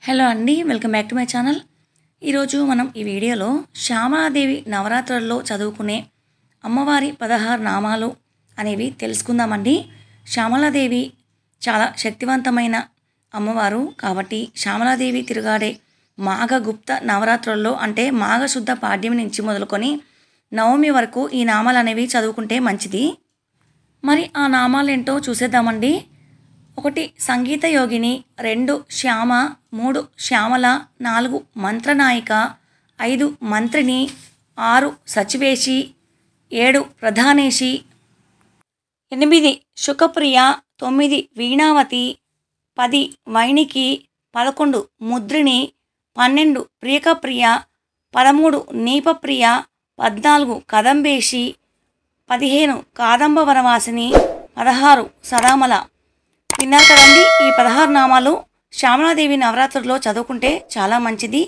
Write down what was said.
Hello అండి, welcome back to my channel. ఈరోజు మనం ఈ వీడియోలో శ్యామలాదేవి నవరాత్రుల్లో చదువుకునే అమ్మవారి 16 నామాలు అనేవి తెలుసుకుందామండి. శ్యామలాదేవి చాలా శక్తివంతమైన అమ్మవారు కాబట్టి శ్యామలాదేవి తిరుగాడే మాఘగుప్త నవరాత్రుల్లో అంటే మాఘశుద్ధ పాడ్యమి నుంచి మొదలుకొని నవమి వరకు ఈ నామాలు అనేవి చదువుకుంటే మంచిది. మరి ఆ నామాలేంటో చూసేద్దామండి. 1 సంగీత యోగిని, 2 శ్యామ, 3 శ్యామల, 4 మంత్రనాయిక, 5 మంత్రిని, 6 సచివేషి, 7 ప్రధానేషి, 8 శుకప్రియ, 9 వీణావతి, 10 వైణికి, 11 ముద్రిని, 12 ప్రియకప్రియ, 13 నీపప్రియ, 14 కదంబేషి, 15 కాదంబవనవాసిని, 16 సదామల. విన్నారు కదండి, ఈ 16 నామాలు శ్యామలాదేవి నవరాత్రుల్లో చదువుకుంటే చాలా మంచిది.